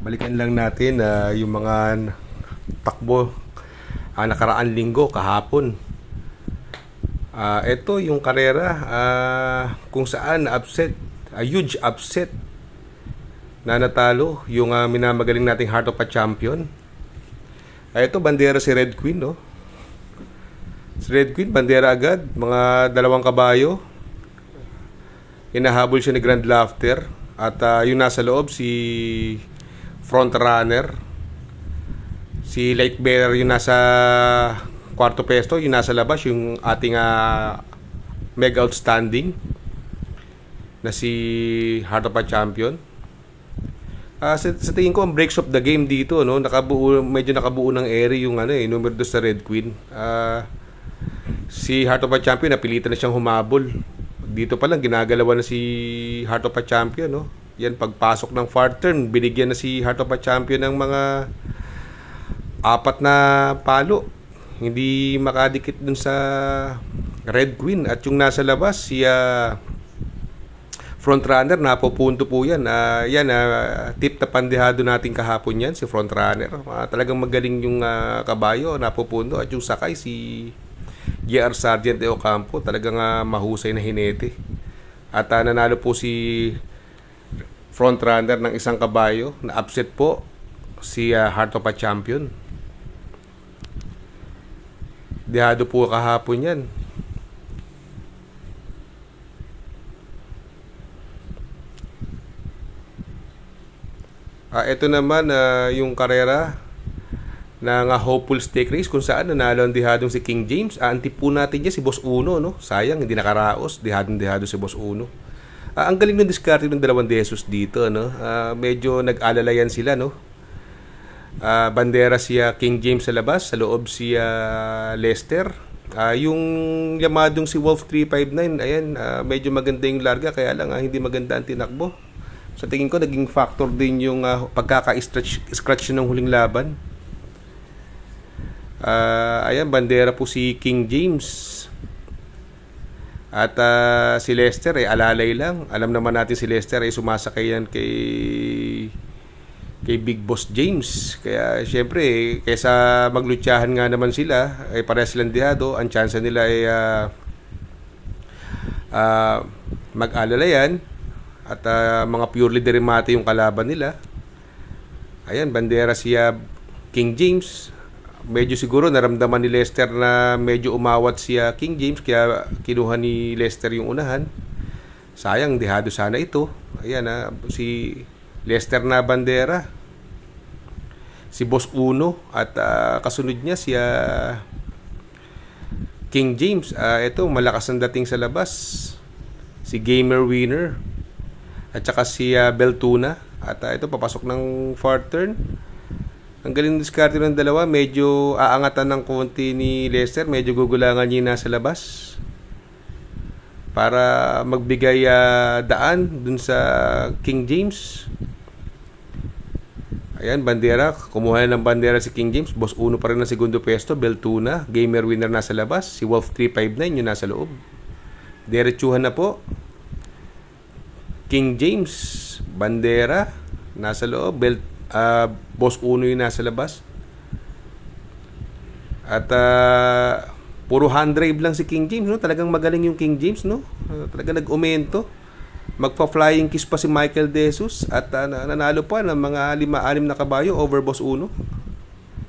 Balikan lang natin yung mga takbo nakaraan linggo, kahapon. Ito yung karera kung saan upset, huge upset na natalo yung minamagaling nating Heart of a Champion. Ito, bandera si Red Queen, no? Si Red Queen, bandera agad, mga 2 kabayo. Hinahabol siya ni Grand Laughter. At yung nasa loob, si front runner. Si Light Bearer yung nasa kwarto pesto, yung nasa labas, yung ating mega outstanding na si Heart of a Champion. Sa tingin ko, ang breaks of the game dito, no, medyo nakabuo ng ere yung numero 2 sa Red Queen. Si Heart of a Champion, napilitan na siyang humabol. Dito pa lang, ginagalawan na si Heart of a Champion, no? Yan, pagpasok ng far turn, binigyan na si Heart of a Champion ng mga 4 na palo. Hindi makadikit dun sa Red Queen. At yung nasa labas, si front runner, napupunto po yan. Tip na pandehado natin kahapon yan, si front runner. Talagang magaling yung kabayo, napupunto. At yung sakay, si J.R. Sargent de Ocampo, talagang mahusay na hinete. At nanalo po si front runner ng 1 kabayo. Na upset po si Heart of a Champion. Dehado po kahapon yan. Ito naman yung karera ng hopeful stake race kung saan nanalo ang dehadong si King James. Antip po natin dyan si Boss Uno, no? Sayang, hindi nakaraos. Dehado si Boss Uno. Ang galing ng diskarte ng 2 desos dito, no? Medyo nag-alalayan sila, no? Bandera siya King James sa labas, sa loob siya Lester. Yung yamadong si Wolf 359, ayan, medyo maganda yung larga, kaya lang hindi maganda ang tinakbo. Sa tingin ko, naging factor din yung pagkaka-scratch ng huling laban. Ayan, bandera po si King James. At si Lester, alalay lang. Alam naman natin si Lester, sumasakay yan kay Big Boss James. Kaya syempre, kaysa maglutsahan nga naman sila, parehas silang dehado, ang chance nila ay mag-alala yan. At mga purely derimate yung kalaban nila. Ayan, bandera siya King James. Medyo siguro naramdaman ni Lester na medyo umawat siya King James, kaya kinuha ni Lester yung unahan. Sayang, dehado sana ito. Ayan, si Lester na bandera, si Boss Uno, at kasunod niya siya King James. Ito, malakas ang dating sa labas, si Gamer Winner, at saka si Beltuna. At ito, papasok ng far turn. Ang galing diskarte ng dalawa, medyo aangatan ng konti ni Lester, medyo gugulangan niya nasa labas para magbigay daan dun sa King James. Ayan, bandera, kumuha ng bandera si King James. Boss Uno pa rin na segundo pwesto, Beltuna, Gamer Winner nasa labas, si Wolf 359 yung nasa loob. Diretsuhan na po. King James, bandera nasa loob, Boss Uno yung nasa labas. At puro hand drive lang si King James, no? Talagang magaling yung King James, no? Talagang nag-umento. Magpa-flying kiss pa si Michael De Jesus. At nanalo pa ng mga 5-6 na kabayo over Boss Uno.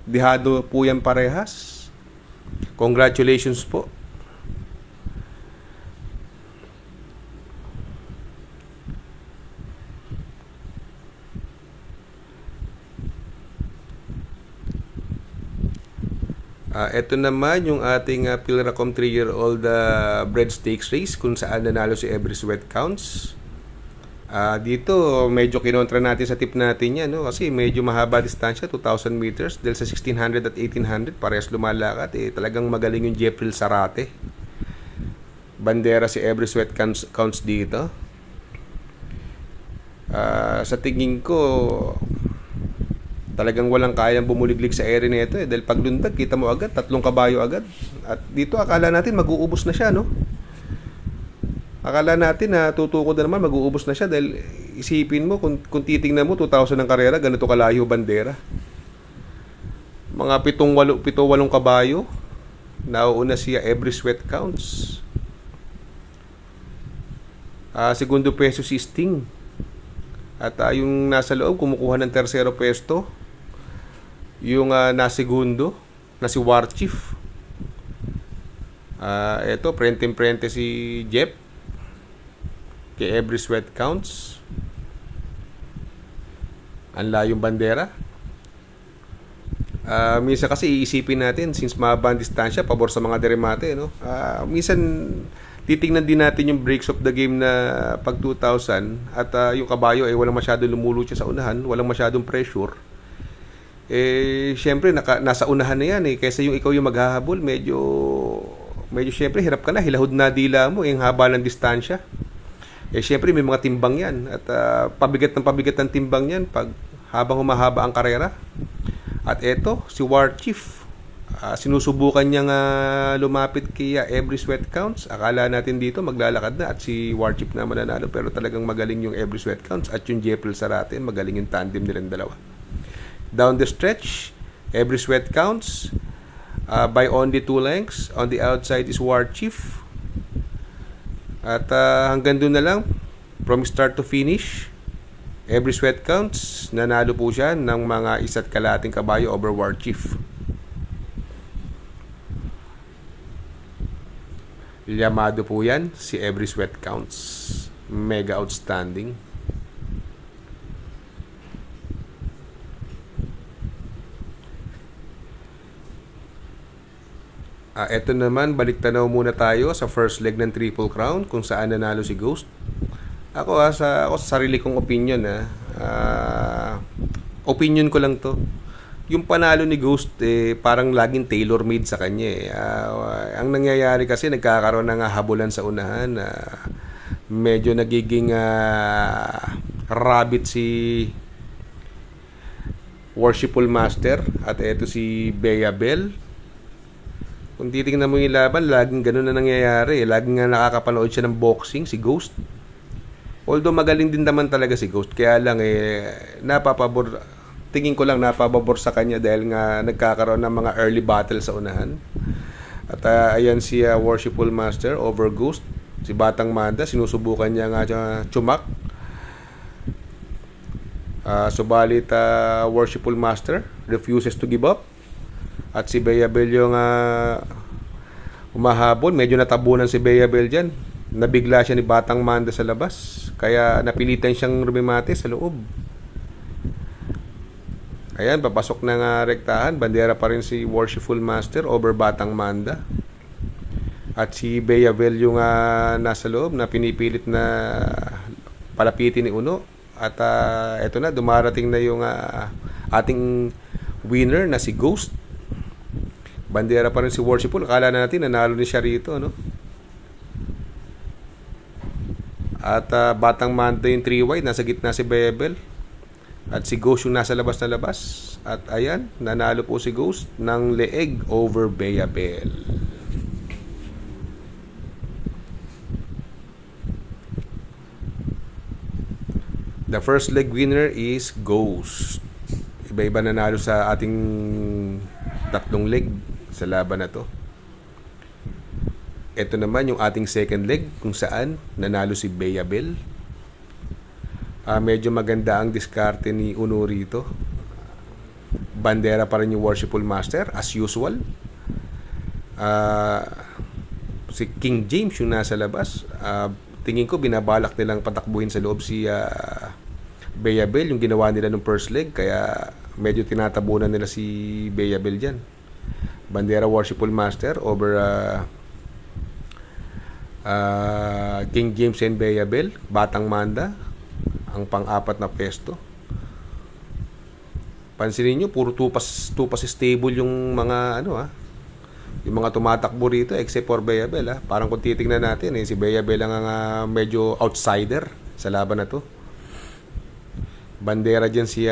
Dehado po yan parehas. Congratulations po. Ito naman yung ating Pilracom 3-year-old bred stakes race kung saan nanalo si Every Sweat Counts. Dito medyo kinontra natin sa tip natin yan, no? Kasi medyo mahaba distansya, 2,000 meters, dahil sa 1,600 at 1,800 parehas lumalakad. Talagang magaling yung Jeffrey Sarate. Bandera si Every Sweat Counts dito. Sa tingin ko, talagang walang kayang bumuliglig sa area nito dahil paglundag kita mo agad 3 kabayo agad. At dito akala natin mag-uubos na siya, no? Akala natin na tutukod na naman, mag-uubos na siya dahil isipin mo, kung titingnan mo, 2,000 ng karera, ganito kalayo bandera. Mga 7-8 kabayo, nauuna siya every sweat counts. Segundo peso si Sting. At yung nasa loob, kumukuha ng tersero pwesto. Yung nasegundo, na si War Chief. Eto, prente si Jeff. Kay every sweat counts. Ang layong bandera. Minsan kasi iisipin natin, since mahaba ang distansya, pabor sa mga deremate, no? Minsan titingnan din natin yung breaks of the game na pag 2,000 at yung kabayo ay walang masyadong lumulutya sa unahan, walang masyadong pressure. Syempre nasa unahan na yan kaysa yung ikaw yung maghahabol, medyo syempre hirap ka na, hilahod na dila mo yung haba ng distansya. Syempre may mga timbang yan at pabigat ng timbang yan pag habang humahaba ang karera. At eto, si War Chief, sinusubukan niyang lumapit kay every sweat counts. Akala natin dito maglalakad na at si War Chief na mananalo, pero talagang magaling yung every sweat counts at yung Jeppel Sarate, magaling yung tandem nilang dalawa. Down the stretch, every sweat counts by only 2 lengths. On the outside is War Chief. At hanggang doon na lang, from start to finish, every sweat counts, nanalo po siya ng mga 1.5 kabayo over War Chief. Yamado po yan, si every sweat counts. Mega outstanding. Eto naman, balik tanaw muna tayo sa first leg ng Triple Crown kung saan nanalo si Ghost. Ako sa sarili kong opinion opinion ko lang to. Yung panalo ni Ghost parang laging tailor-made sa kanya ang nangyayari kasi nagkakaroon ng habulan sa unahan. Medyo nagiging rabbit si Worshipful Master at eto si Bea Bell. Kung titingnan mo yung laban, laging ganun na nangyayari. Laging nga nakakapanood siya ng boxing, si Ghost. Although magaling din naman talaga si Ghost. Kaya lang tingin ko lang napapabor sa kanya dahil nga nagkakaroon ng mga early battle sa unahan. At ayan si Worshipful Master over Ghost. Si Batang Manda, sinusubukan niya nga chumak. Subalit Worshipful Master refuses to give up. At si Bea Bell yung umahabol. Medyo natabunan si Bea Bell dyan. Nabigla siya ni Batang Manda sa labas. Kaya napilitan siyang rumimate sa loob. Ayan, papasok ng rektahan. Bandera pa rin si Worshipful Master over Batang Manda. At si Bea Bell yung nasa loob na pinipilit na palapitin ni Uno. At eto na, dumarating na yung ating winner na si Ghost. Bandera pa rin si Worshipful. Akala natin nanalo ni siya rito, no? At Batang Manda yung 3 wide, nasa gitna si Bea Bell. At si Ghost yung nasa labas na labas. At ayan, nanalo po si Ghost ng leeg over Bea Bell. The first leg winner is Ghost. Iba-iba nanalo sa ating tatlong leg sa laban na to. Ito naman yung ating second leg kung saan nanalo si Bea Bell. Medyo maganda ang diskarte ni Uno rito. Bandera pa rin yung Worshipful Master as usual. Si King James yung nasa labas. Tingin ko binabalak nilang patakbuhin sa loob si Bea Bell yung ginawa nila ng first leg, kaya medyo tinatabunan nila si Bea Bell dyan. Bandera Worshipful Master over King James and Bea Bell. Batang Manda ang pang-apat na pesto. Pansinin nyo, puro tupas stable yung mga yung mga tumatakbo rito except for Bea Bell. Parang kung titingnan natin si Bea Bell ang medyo outsider sa laban na to. Bandera dyan si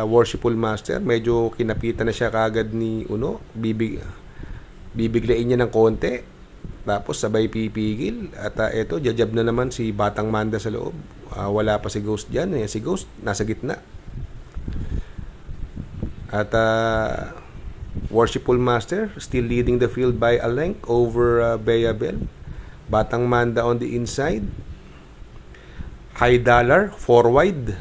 Worshipful Master. Medyo kinapitan na siya kagad ni Uno. Bibiglain niya ng konti. Tapos sabay pipigil. At eto, jajab na naman si Batang Manda sa loob. Wala pa si Ghost dyan. Si Ghost nasa gitna. At Worshipful Master still leading the field by a length over Bayabel. Batang Manda on the inside. High Dollar, 4 wide.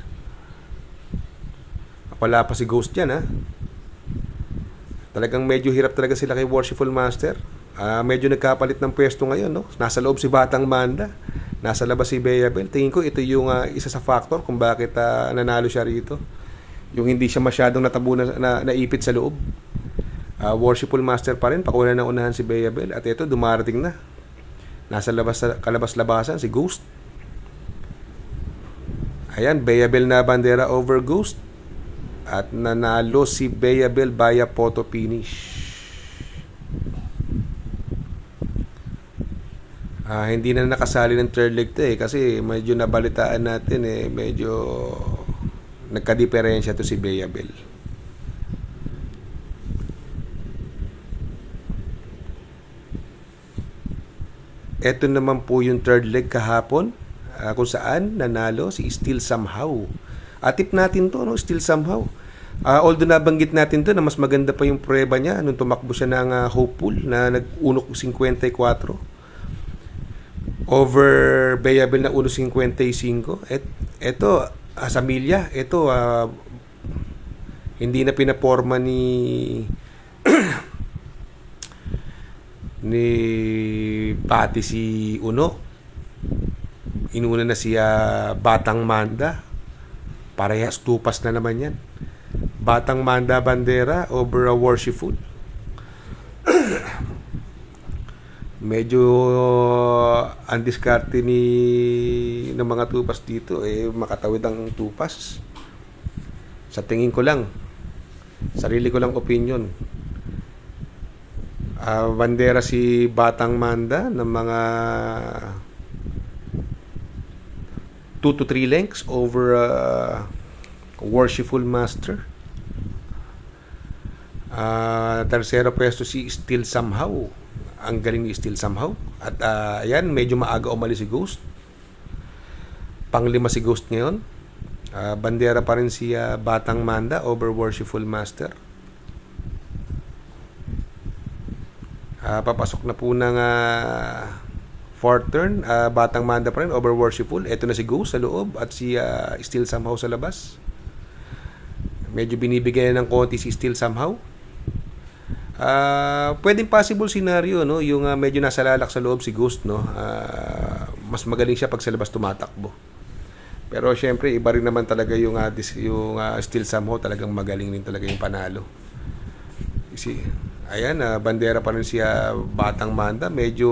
Wala pa si Ghost dyan, ha. Talagang medyo hirap talaga sila kay Worshipful Master. Medyo nagkapalit ng pwesto ngayon, no? Nasa loob si Batang Manda. Nasa labas si Bayabel. Tingin ko ito yung isa sa factor kung bakit nanalo siya rito. Yung hindi siya masyadong natabunan, naipit sa loob. Worshipful Master pa rin. Pakuna na unahan si Bayabel. At ito, dumarating na. Nasa kalabas-labasan si Ghost. Ayan, Bayabel na bandera over Ghost. At nanalo si Bayabel via photo finish. Hindi na nakasali ng third leg to kasi medyo nabalitaan natin medyo nagka-diferensya to si Bayabel. Ito naman po yung third leg kahapon kung saan nanalo si Still Somehow. Tip natin to, no? Still Somehow. Although nabanggit natin to na mas maganda pa yung prueba niya nung tumakbo siya ng Hopeful na nag-unok 54 over Bayabel na 1.55. Ito sa milya, ito hindi na pinaporma ni ni Pati si Uno. Inuna na siya Batang Manda. Parehas tupas na naman yan. Batang Manda bandera over Worshipful. Medyo ang diskarte ng mga tupas dito makatawid ang tupas. Sa tingin ko lang, sarili ko lang opinion. Bandera si Batang Manda ng mga 2 to 3 lengths over Worshipful Master. Tercero pwesto si Still Somehow. Ang galing ni Still Somehow. At ayan, medyo maaga umalis si Ghost. Panglima si Ghost ngayon. Bandera pa rin si Batang Manda over Worshipful Master. Papasok na po ng fourth turn. Batang Manda pa rin over Worshipful. Ito na si Ghost sa loob at si Still Somehow sa labas. Medyo binibigyan ng konti si Still Somehow. Pwedeng possible scenario, no, yung medyo nasa lalak sa loob si Ghost, no. Mas magaling siya pag sa labas tumatakbo. Pero syempre iba rin naman talaga yung Still Somehow, talagang magaling din talaga yung panalo. Ayan, bandera pa rin siya Batang Manda, medyo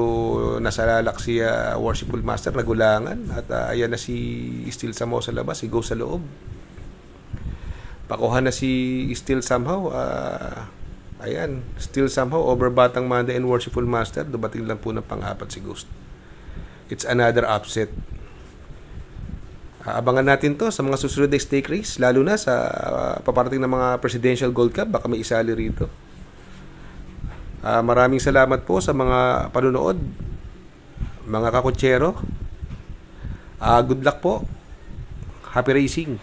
nasa lalak siya Worshipful Master, nagulangan. At ayan na si Still Somehow sa labas, si Ghost sa loob. Pakuha na si Still Somehow. Ayan, Still Somehow over Batang Manda and Worshipful Master. Dumating lang po ng pang-apat si Ghost. It's another upset. Abangan natin to sa mga susunod na stake race, lalo na sa paparating ng mga Presidential Gold Cup. Baka may isali rito. Maraming salamat po sa mga panunood, mga kakutsero. Good luck po. Happy racing.